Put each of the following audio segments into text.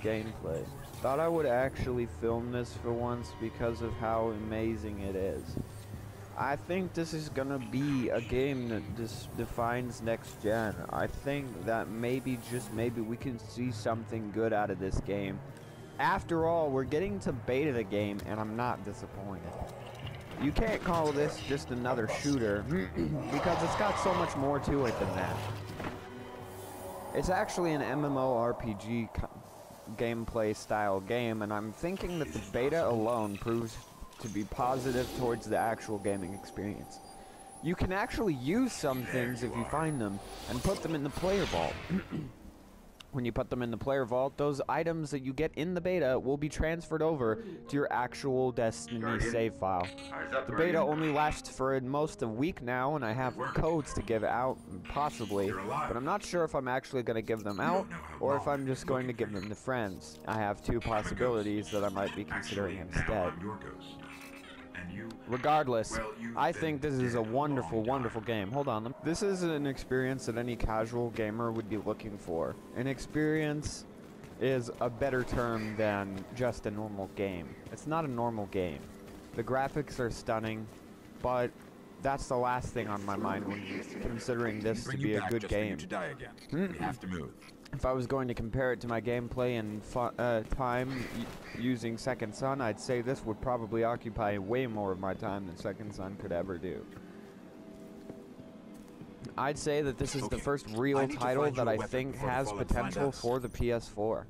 gameplay. Thought I would actually film this for once because of how amazing it is. I think this is gonna be a game that just defines next gen. I think that maybe, just maybe, we can see something good out of this game. After all, we're getting to beta the game, and I'm not disappointed. You can't call this just another shooter, because it's got so much more to it than that. It's actually an MMORPG gameplay style game, and I'm thinking that the beta alone proves to be positive towards the actual gaming experience. You can actually use some things if you find them, and put them in the player vault. When you put them in the player vault, those items that you get in the beta will be transferred over to your actual Destiny save file. The beta only lasts for at most a week now, and I have codes to give out, possibly, but I'm not sure if I'm actually going to give them out, or if I'm just going to give them to friends. I have two possibilities that I might be considering instead. Regardless, I think this is a wonderful, wonderful game. Hold on. This is an experience that any casual gamer would be looking for. An experience is a better term than just a normal game. It's not a normal game. The graphics are stunning, but that's the last thing on my mind when considering this to be a good game. We have to move. If I was going to compare it to my gameplay and time using Second Son, I'd say this would probably occupy way more of my time than Second Son could ever do. I'd say that this is the first real title that I think has potential for the PS4.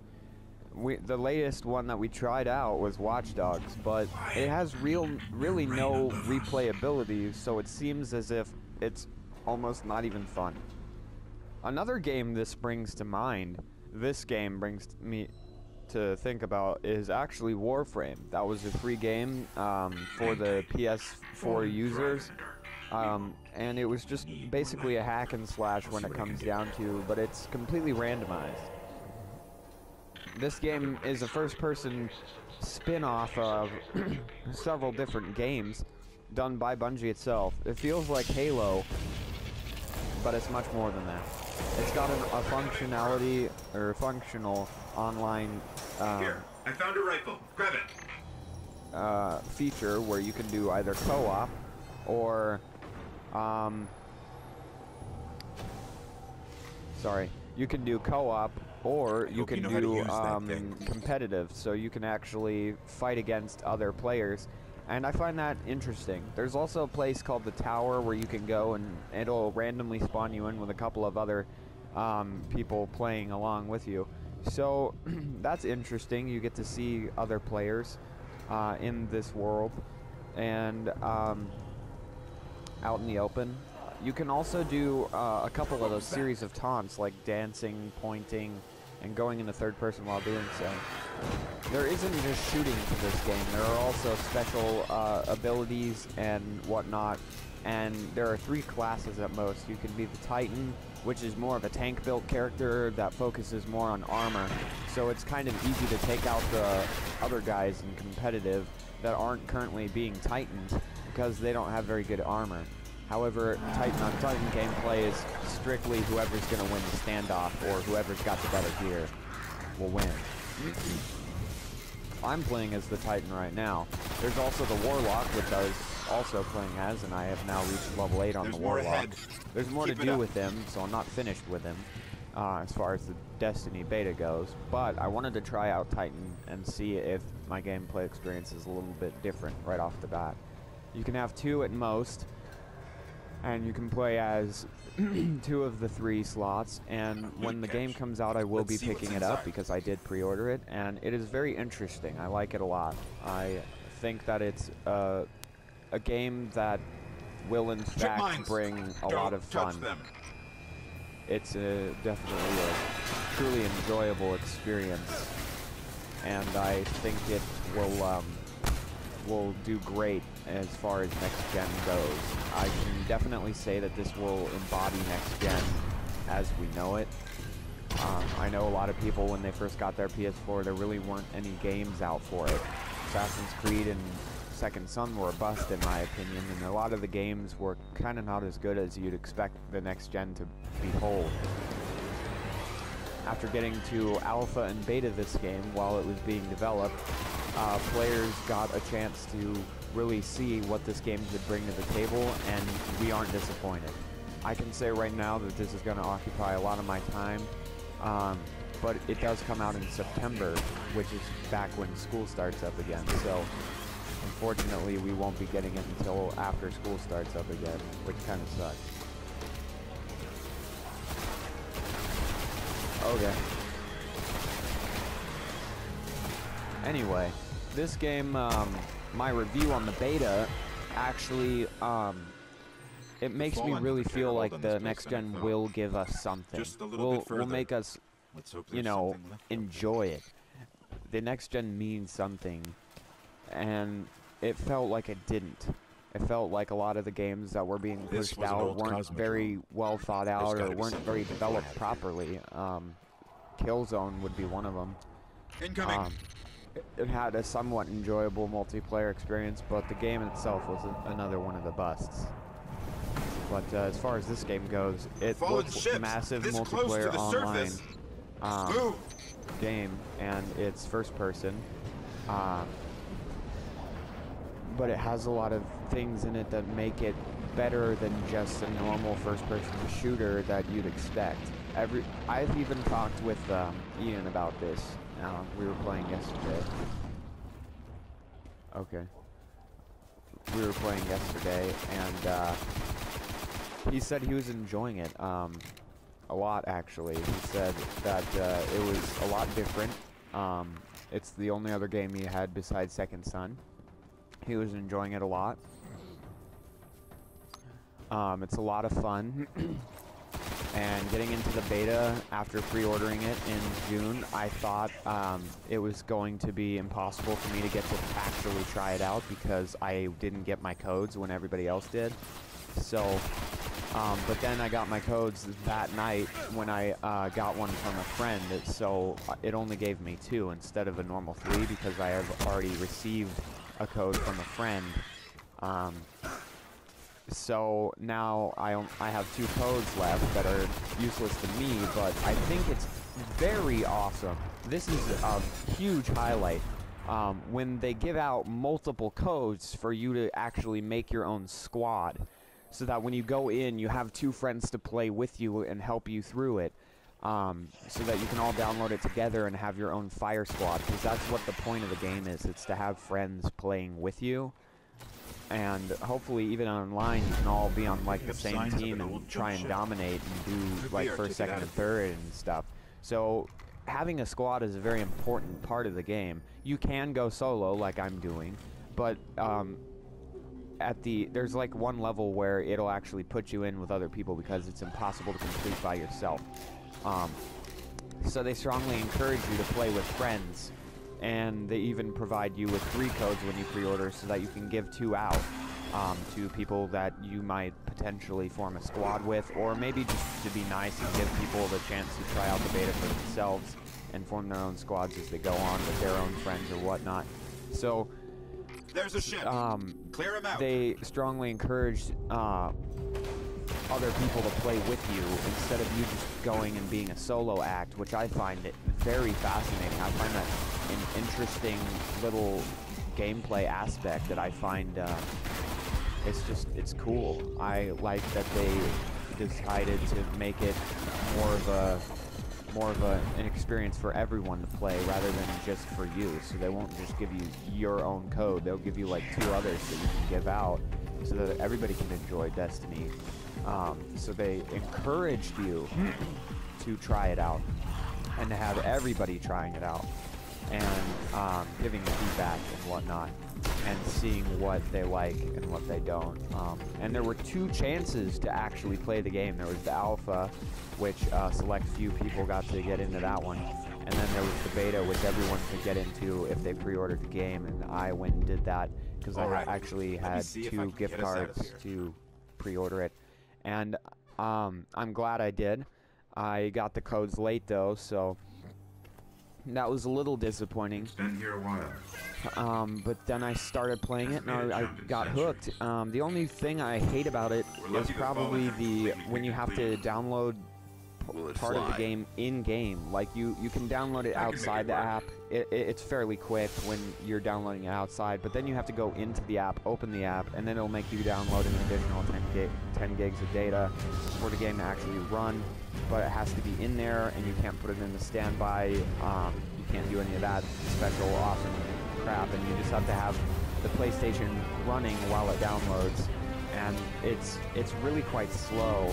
The latest one that we tried out was Watch Dogs, but it has really no replayability, so it seems as if it's almost not even fun. Another game this brings to mind, this game brings me to think about, is actually Warframe. That was a free game for the PS4 users, and it was just basically a hack and slash when it comes down to, but it's completely randomized. This game is a first-person spin-off of several different games done by Bungie itself. It feels like Halo, but it's much more than that. It's got a functionality, or functional online Here, I found a rifle. Grab it. Feature where you can do either co-op or you can do co-op or you can do competitive, so you can actually fight against other players. And I find that interesting. There's also a place called the Tower where you can go and it'll randomly spawn you in with a couple of other people playing along with you. So that's interesting. You get to see other players in this world and out in the open. You can also do a couple of those series of taunts, like dancing, pointing, and going into third person while doing so. There isn't just shooting to this game. There are also special abilities and whatnot, and there are 3 classes at most. You can be the Titan, which is more of a tank-built character that focuses more on armor, so it's kind of easy to take out the other guys in competitive that aren't currently being Titans because they don't have very good armor. However, Titan on Titan gameplay is strictly whoever's going to win the standoff, or whoever's got the better gear will win. I'm playing as the Titan right now. There's also the Warlock, which I was also playing as, and I have now reached level 8 on the Warlock. There's more to do with him, so I'm not finished with him as far as the Destiny beta goes, but I wanted to try out Titan and see if my gameplay experience is a little bit different right off the bat. You can have 2 at most, and you can play as 2 of the 3 slots, and when the game comes out I will be picking it up because I did pre-order it, and it is very interesting. I like it a lot. I think that it's a game that will in fact bring a lot of fun. It's definitely a truly enjoyable experience, and I think it will do great as far as next gen goes. I can definitely say that this will embody next gen as we know it. I know a lot of people, when they first got their PS4, there really weren't any games out for it. Assassin's Creed and Second Son were a bust in my opinion, and a lot of the games were kind of not as good as you'd expect the next gen to behold. after getting to alpha and beta this game while it was being developed, players got a chance to really see what this game could bring to the table, and we aren't disappointed. I can say right now that this is going to occupy a lot of my time, but it does come out in September, which is back when school starts up again, so unfortunately we won't be getting it until after school starts up again, which kind of sucks. Okay. Anyway, this game, my review on the beta, actually, it makes me really feel like the next gen will give us something. Will make us, you know, enjoy it. The next gen means something, and it felt like it didn't. It felt like a lot of the games that were being pushed out weren't very well thought out or weren't very developed properly. Killzone would be one of them. Incoming. It had a somewhat enjoyable multiplayer experience, but the game itself was another one of the busts. But as far as this game goes, it looks massive multiplayer online game, and it's first person. But it has a lot of things in it that make it better than just a normal first-person shooter that you'd expect. I've even talked with Ian about this. We were playing yesterday. Okay. We were playing yesterday, and he said he was enjoying it a lot, actually. He said that it was a lot different. It's the only other game he had besides Second Son. He was enjoying it a lot. It's a lot of fun. And getting into the beta after pre-ordering it in June, I thought it was going to be impossible for me to get to actually try it out because I didn't get my codes when everybody else did. So, but then I got my codes that night when I got one from a friend, so it only gave me 2 instead of a normal 3 because I have already received a code from a friend. So now I have 2 codes left that are useless to me, but I think it's very awesome. This is a huge highlight. When they give out multiple codes for you to actually make your own squad, so that when you go in, you have 2 friends to play with you and help you through it, so that you can all download it together and have your own fire squad, because that's what the point of the game is. It's to have friends playing with you. And hopefully, even online, you can all be on like the same team and try and dominate and do like first, second, and third and stuff. So having a squad is a very important part of the game. You can go solo like I'm doing, but there's like one level where it'll actually put you in with other people because it's impossible to complete by yourself. So they strongly encourage you to play with friends. And they even provide you with 3 codes when you pre-order so that you can give 2 out to people that you might potentially form a squad with, or maybe just to be nice and give people the chance to try out the beta for themselves and form their own squads as they go on with their own friends or whatnot. So there's a ship. Clear him out. They strongly encouraged other people to play with you instead of you just going and being a solo act, which I find it very fascinating. I find that an interesting little gameplay aspect that I find it's cool. I like that they decided to make it more of an experience for everyone to play rather than just for you. So they won't just give you your own code. They'll give you like 2 others that you can give out so that everybody can enjoy Destiny. So they encouraged you to try it out and to have everybody trying it out and giving feedback and whatnot and seeing what they like and what they don't. And there were 2 chances to actually play the game. There was the alpha, which select few people got to get into that one, and then there was the beta, which everyone could get into if they pre-ordered the game, and I went and did that because I actually had 2 gift cards to pre-order it. And I'm glad I did. I got the codes late though, so that was a little disappointing. It's been here a while. But then I started playing it and I got hooked. The only thing I hate about it is probably when you have to download part of the game in-game. Like, you can download it outside the app. It's fairly quick when you're downloading it outside, but then you have to go into the app, open the app, and then it'll make you download an additional 10 gigs of data for the game to actually run. But it has to be in there, and you can't put it in the standby. You can't do any of that special awesome crap, and you just have to have the PlayStation running while it downloads. And it's really quite slow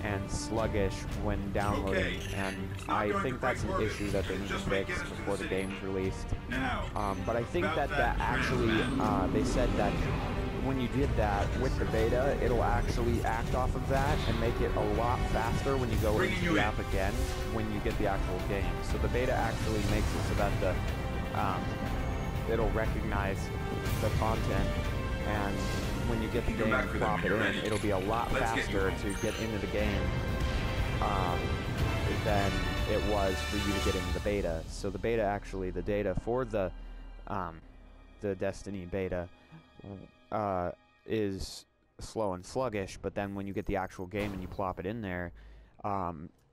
and sluggish when downloading, and I think that's an issue that they need to fix before the game's released. But I think that actually, they said that when you did that with the beta, it'll actually act off of that and make it a lot faster when you go into the app again when you get the actual game. So the beta actually makes it so that it'll recognize the content, and when you get the game and plop it in, it'll be a lot faster to get into the game than it was for you to get into the beta. So the beta actually, the data for the Destiny beta is slow and sluggish, but then when you get the actual game and you plop it in there,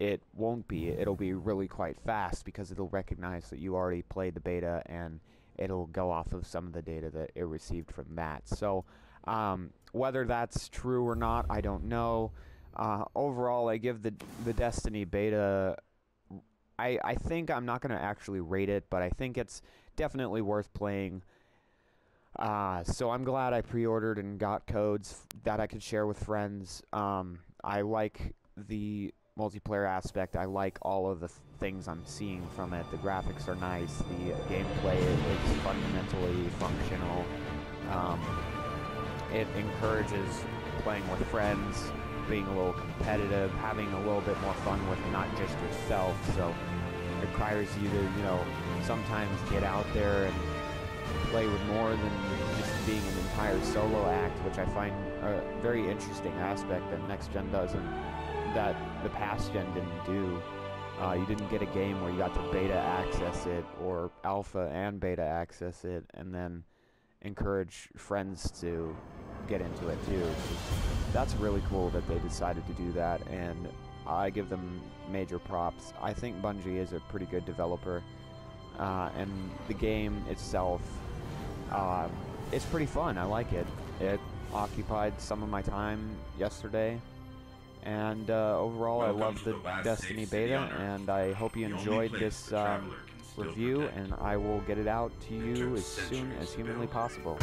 it won't be. It'll be really quite fast because it'll recognize that you already played the beta, and it'll go off of some of the data that it received from that. So whether that's true or not, I don't know. Overall, I give the Destiny beta, I think I'm not going to actually rate it, but I think it's definitely worth playing. So I'm glad I pre-ordered and got codes that I could share with friends. I like the multiplayer aspect. I like all of the things I'm seeing from it. The graphics are nice. The gameplay is fundamentally functional. It encourages playing with friends, being a little competitive, having a little bit more fun with not just yourself. So it requires you to, sometimes get out there and play with more than just being an entire solo act, which I find a very interesting aspect that next gen doesn't, that the past gen didn't do. You didn't get a game where you got to beta access it, or alpha and beta access it, and then encourage friends to get into it too. That's really cool that they decided to do that, and I give them major props. I think Bungie is a pretty good developer, and the game itself, it's pretty fun. I like it. It occupied some of my time yesterday, and overall I love the Destiny beta, and I hope you enjoyed this review, and I will get it out to you as soon as humanly possible.